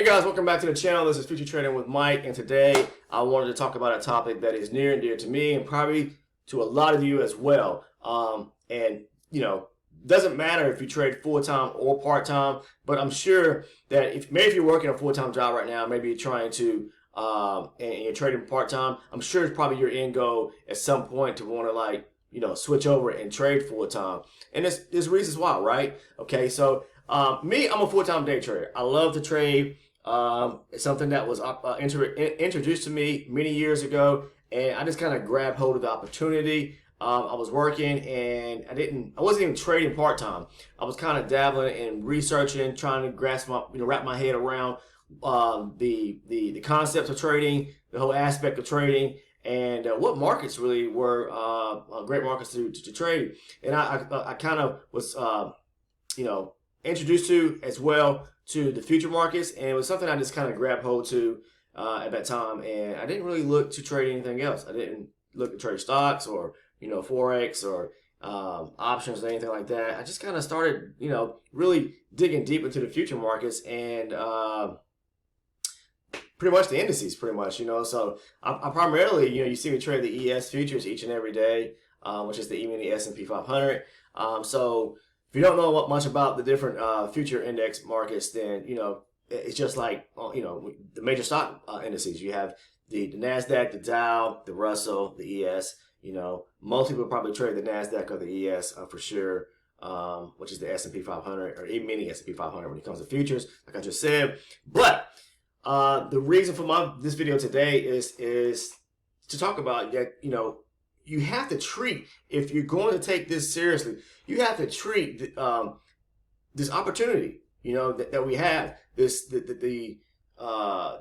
guys, welcome back to the channel. This is Future Trading with Mike, and today I wanted to talk about a topic that is near and dear to me and probably to a lot of you as well. And you know, doesn't matter if you trade full-time or part-time, but I'm sure that if you're working a full-time job right now, maybe you're trying to and you're trading part-time, I'm sure it's probably your end goal at some point to want to switch over and trade full-time. And there's reasons why, right? Okay, so me, I'm a full-time day trader. I love to trade. It's something that was introduced to me many years ago, and I just kind of grabbed hold of the opportunity. I was working, and I wasn't even trading part-time. I was kind of dabbling and researching, trying to wrap my head around the concepts of trading, the whole aspect of trading, and what markets really were great markets to trade. And I kind of was introduced to as well to the future markets, and it was something I just kind of grabbed hold to at that time. And I didn't really look to trade anything else. I didn't look to trade stocks or forex or options or anything like that. I just kind of started really digging deep into the future markets and pretty much the indices, So I primarily, you see me trade the ES futures each and every day, which is the Emini S&P 500. So if you don't know much about the different future index markets, then it's just like the major stock indices. You have the Nasdaq, the Dow, the Russell, the ES. Most people probably trade the Nasdaq or the ES for sure, which is the S&P 500 or Emini S&P 500 when it comes to futures, like I just said. But the reason for this video today is to talk about that. You have to treat, if you're going to take this seriously, you have to treat this opportunity, that we have, the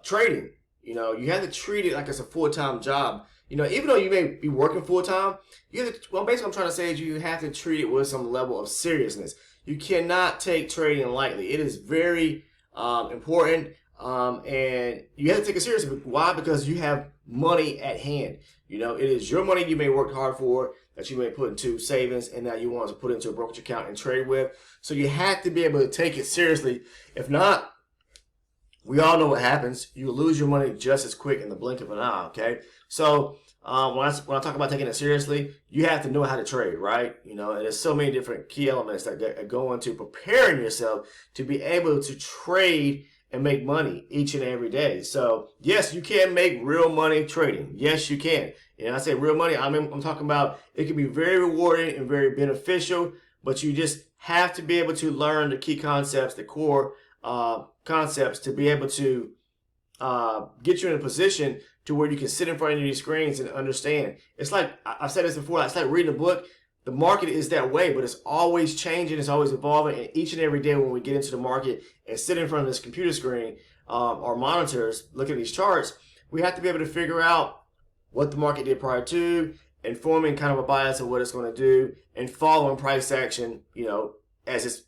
trading. You have to treat it like it's a full-time job. Even though you may be working full-time, basically what I'm trying to say is you have to treat it with some level of seriousness. You cannot take trading lightly. It is very important, and you have to take it seriously. Why? Because you have money at hand. It is your money you may work hard for, that you may put into savings, and that you want to put into a brokerage account and trade with. So you have to be able to take it seriously. If not, we all know what happens. You lose your money just as quick in the blink of an eye, okay? So when I talk about taking it seriously, you have to know how to trade, right? And there's so many different key elements that go into preparing yourself to be able to trade and make money each and every day. So yes, you can make real money trading. Yes, you can. And I say real money, I'm talking about it can be very rewarding and very beneficial, but you just have to be able to learn the key concepts, the core concepts, to be able to get you in a position to where you can sit in front of these screens and understand. It's like, I've said this before, it's like reading a book. The market is that way, but it's always changing, it's always evolving, and each and every day when we get into the market and sit in front of this computer screen or monitors, look at these charts, we have to be able to figure out what the market did prior to, and forming kind of a bias of what it's going to do, and following price action, as it's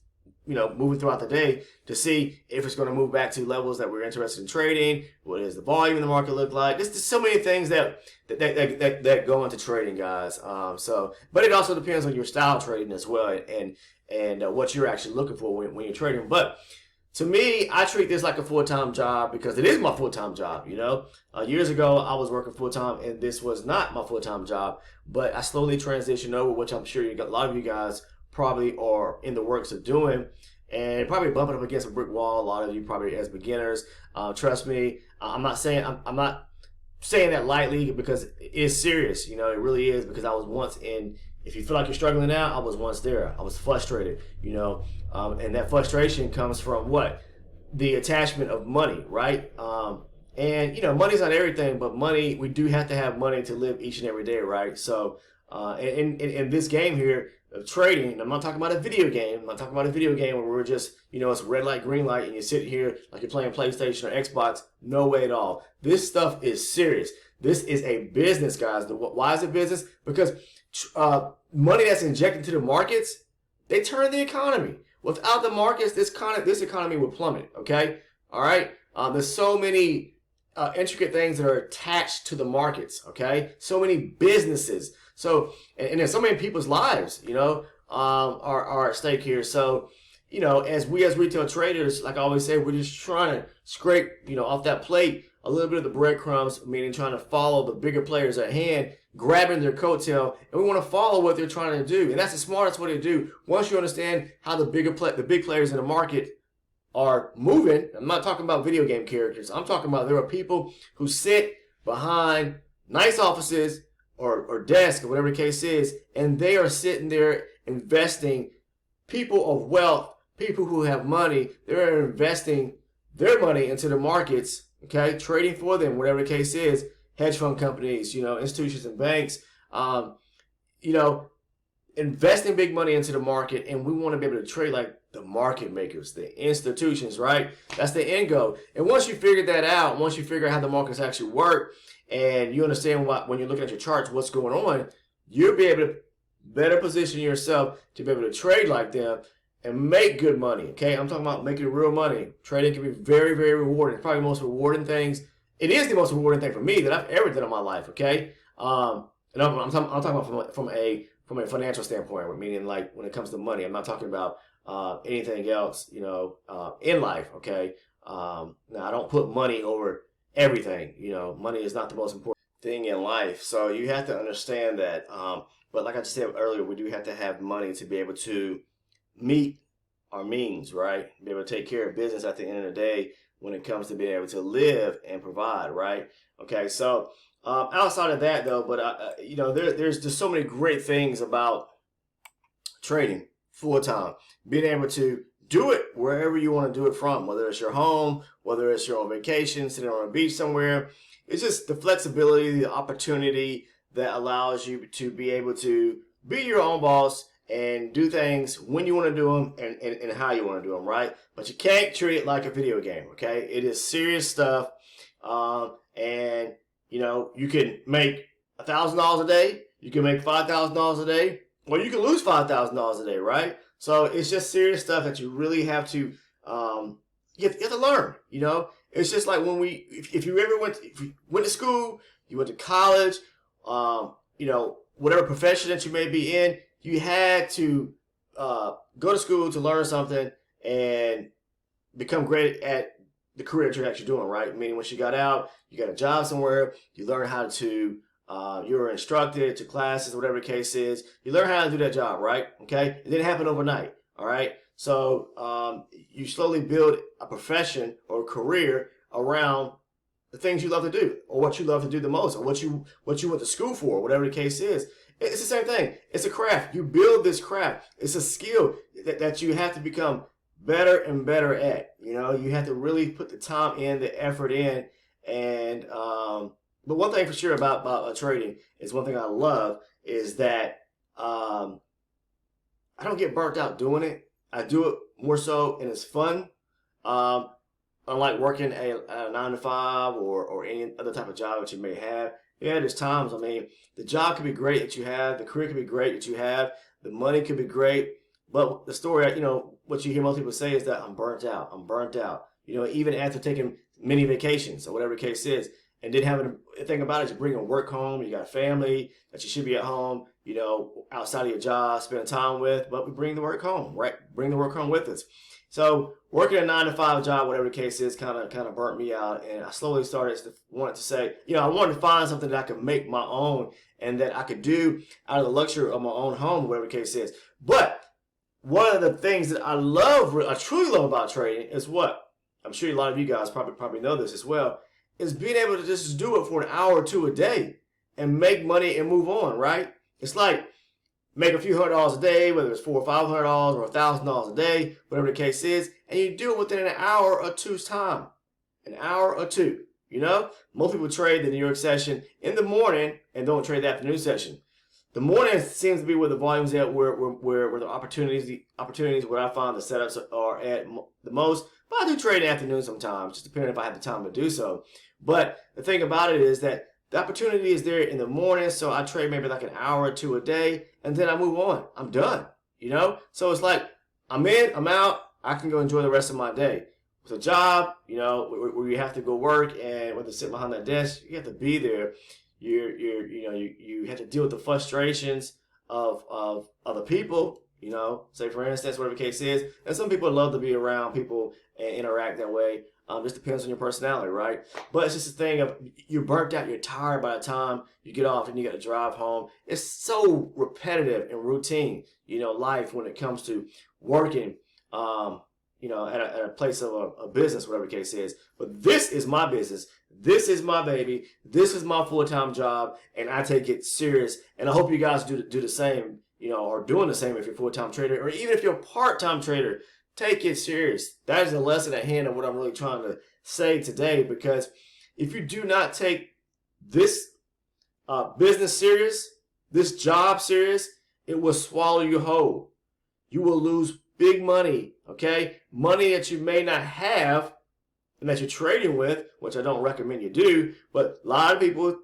moving throughout the day to see if it's going to move back to levels that we're interested in trading. What does the volume in the market look like? There's so many things that go into trading, guys. But it also depends on your style of trading as well, and what you're actually looking for when you're trading. But to me, I treat this like a full-time job because it is my full-time job. Years ago I was working full-time, and this was not my full-time job. But I slowly transitioned over, which I'm sure a lot of you guys probably are in the works of doing, and probably bumping up against a brick wall. A lot of you probably as beginners. Trust me, I'm not saying that lightly, because it is serious. It really is, because I was once in. If you feel like you're struggling now, I was once there. I was frustrated, and that frustration comes from what? The attachment of money, right? And money's not everything, but money, we do have to have money to live each and every day, right? So in this game here of trading, I'm not talking about a video game. I'm not talking about a video game where we're just, it's red light, green light, and you sit here like you're playing PlayStation or Xbox. No way at all. This stuff is serious. This is a business, guys. Why is it business? Because money that's injected into the markets, they turn the economy. Without the markets, this economy would plummet. Okay, all right. There's so many intricate things that are attached to the markets. Okay, so many businesses. So and there's so many people's lives, are at stake here. So as retail traders, like I always say, we're just trying to scrape, off that plate a little bit of the breadcrumbs, meaning trying to follow the bigger players at hand, grabbing their coattail, and we want to follow what they're trying to do. And that's the smartest way to do. Once you understand how the big players in the market are moving, I'm not talking about video game characters. I'm talking about there are people who sit behind nice offices or desk or whatever the case is, and they are sitting there investing. People of wealth, people who have money, they're investing their money into the markets, okay, trading for them, whatever the case is, hedge fund companies, institutions and banks, investing big money into the market, and we want to be able to trade like the market makers, the institutions, right? That's the end goal. And once you figure that out, once you figure out how the markets actually work, and you understand when you're looking at your charts, what's going on, you'll be able to better position yourself to be able to trade like them and make good money, okay? I'm talking about making real money. Trading can be very, very rewarding. It's probably the most rewarding things. It is the most rewarding thing for me that I've ever done in my life, okay? And I'm talking about from a financial standpoint, meaning like when it comes to money. I'm not talking about anything else, in life, okay? Now, I don't put money over everything. Money is not the most important thing in life. So you have to understand that. But like I just said earlier, we do have to have money to be able to meet our means, right? Be able to take care of business at the end of the day when it comes to being able to live and provide, right? Okay, so outside of that, though, but there's just so many great things about trading full time, being able to do it wherever you want to do it from, whether it's your home, whether it's your own vacation, sitting on a beach somewhere. It's just the flexibility, the opportunity that allows you to be able to be your own boss and do things when you want to do them and how you want to do them, right? But you can't treat it like a video game, okay? It is serious stuff. And, you can make $1,000 a day. You can make $5,000 a day. Or you can lose $5,000 a day, right? So it's just serious stuff that you really have to, you have to learn, It's just like when if you ever went to school, you went to college, whatever profession that you may be in, you had to go to school to learn something and become great at the career that you're actually doing, right? Meaning once you got out, you got a job somewhere, you learn how to, you were instructed to classes, whatever the case is, you learn how to do that job, right? Okay? It didn't happen overnight, all right? So you slowly build a profession or a career around the things you love to do, or what you love to do the most, or what you went to school for, whatever the case is. It's the same thing. It's a craft. You build this craft. It's a skill that you have to become better and better at. You have to really put the time in, the effort in. And but one thing for sure about trading is one thing I love is that I don't get burnt out doing it. I do it more so, and it's fun. Unlike working a 9 to 5 or any other type of job that you may have. Yeah, there's times, the job could be great that you have, the career could be great that you have, the money could be great, but the story, what you hear most people say is that I'm burnt out. Even after taking many vacations or whatever the case is, and then having the thing about it is you bring work home, you got a family that you should be at home, outside of your job, spending time with, but we bring the work home, right? Bring the work home with us. So working a 9 to 5 job, whatever the case is, kind of burnt me out, and I slowly wanted to say, I wanted to find something that I could make my own and that I could do out of the luxury of my own home, whatever the case is. But one of the things that I truly love about trading is what I'm sure a lot of you guys probably know this as well, is being able to just do it for an hour or two a day and make money and move on, right? It's like make a few $100s a day, whether it's $400 or $500 or $1,000 a day, whatever the case is, and you do it within an hour or two's time. An hour or two, Most people trade the New York session in the morning and don't trade the afternoon session. The morning seems to be where the volume's at, where the opportunities where I find the setups are at the most. But I do trade in the afternoon sometimes, just depending if I have the time to do so. But the thing about it is that the opportunity is there in the morning, so I trade maybe like an hour or two a day, and then I move on. I'm done, So it's like I'm in, I'm out. I can go enjoy the rest of my day. With a job, where you have to go work and whether sit behind that desk, you have to be there. You have to deal with the frustrations of other people. You know, say for instance, whatever the case is. And some people love to be around people and interact that way. Just depends on your personality, right? But it's just a thing of you're burnt out, you're tired by the time you get off and you got to drive home. It's so repetitive and routine, you know, life when it comes to working, you know, at a place of a business, whatever the case is. But this is my business. This is my baby. This is my full-time job, and I take it serious. And I hope you guys do the same, you know, or doing the same if you're a full-time trader, or even if you're a part-time trader. Take it serious. That is the lesson at hand of what I'm really trying to say today, because if you do not take this business serious, this job serious, it will swallow you whole. You will lose big money, okay? Money that you may not have and that you're trading with, which I don't recommend you do, but a lot of people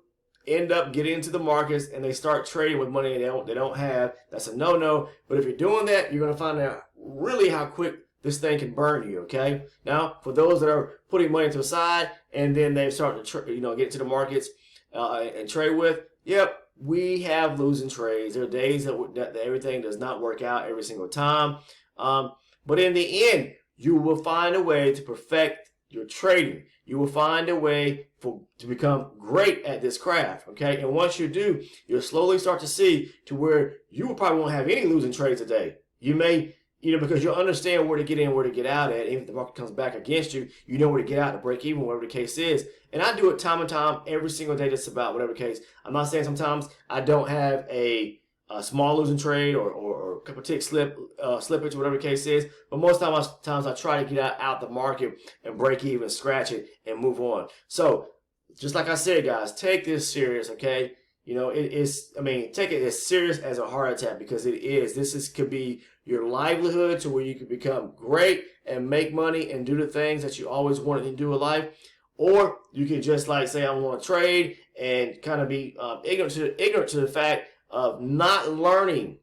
end up getting into the markets and they start trading with money they don't have. That's a no-no. But if you're doing that, you're going to find out really how quick this thing can burn you, okay? Now, for those that are putting money to the side and then they're starting to get into the markets and trade with, yep, we have losing trades. There are days that everything does not work out every single time. But in the end, you will find a way to perfect your trading. You will find a way to become great at this craft, okay? And once you do, you'll slowly start to see to where you will probably won't have any losing trades a day. You may, you know, because you'll understand where to get in, where to get out at. Even if the market comes back against you, you know where to get out to break even, whatever the case is. And I do it time and time, every single day, just about whatever the case. I'm not saying sometimes I don't have a small losing trade or a couple tick slippage, whatever the case is. But most times I try to get out the market and break even, scratch it, and move on. So just like I said, guys, take this serious, okay? You know, take it as serious as a heart attack, because it is. Could be your livelihood to where you can become great and make money and do the things that you always wanted to do in life. Or you can just like say, I want to trade and kind of be ignorant to the fact of not really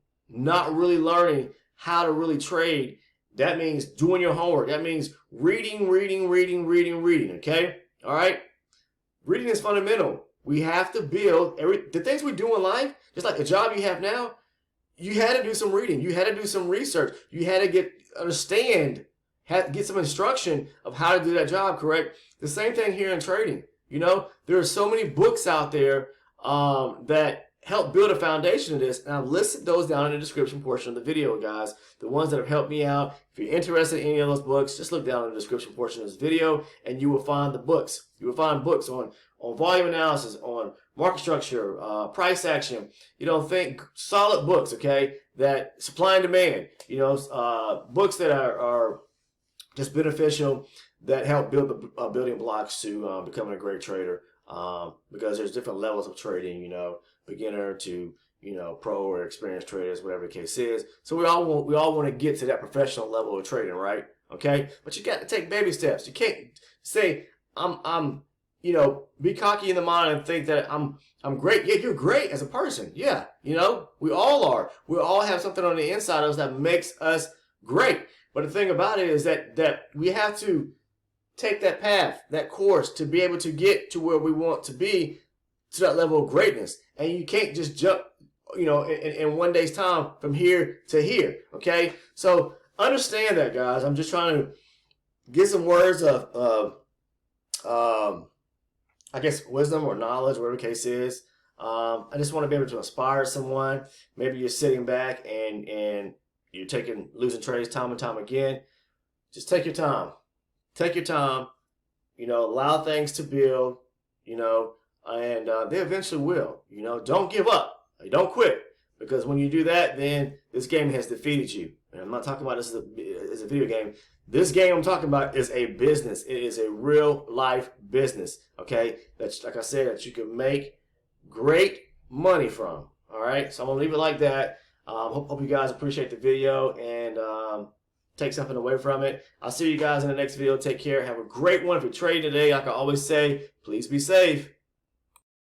learning how to really trade. That means doing your homework. That means reading, okay? All right? Reading is fundamental. We have to build the things we do in life, just like the job you have now. You had to do some reading. You had to do some research. You had to get some instruction of how to do that job, correct? The same thing here in trading. You know, there are so many books out there that help build a foundation of this, and I've listed those down in the description portion of the video, guys. The ones that have helped me out. If you're interested in any of those books, just look down in the description portion of this video, and you will find the books. You will find books on volume analysis, on market structure, price action. You know, think solid books, okay, that supply and demand. You know, books that are just beneficial, that help build the building blocks to becoming a great trader. Because there's different levels of trading, you know, beginner to, you know, pro or experienced traders, whatever the case is. So we all want to get to that professional level of trading, right? Okay, but you got to take baby steps. You can't say you know, be cocky in the mind and think that I'm great. Yeah, you're great as a person. Yeah, you know, we all are. We all have something on the inside of us that makes us great. But the thing about it is that we have to take that path, that course, to be able to get to where we want to be, to that level of greatness. And you can't just jump, you know, in one day's time from here to here, okay? So understand that, guys. I'm just trying to get some words of I guess, wisdom or knowledge, whatever the case is. I just want to be able to inspire someone. Maybe you're sitting back and you're taking losing trades time and time again. Just take your time. Take your time, you know, allow things to build, you know, and they eventually will. You know, don't give up. Don't quit, because when you do that, then this game has defeated you. And I'm not talking about this as a video game. This game I'm talking about is a business. It is a real life business, okay? That's, like I said, that you can make great money from, all right? So I'm going to leave it like that. Hope you guys appreciate the video and take something away from it. I'll see you guys in the next video. Take care. Have a great one. If you're trading today, like I always say, please be safe.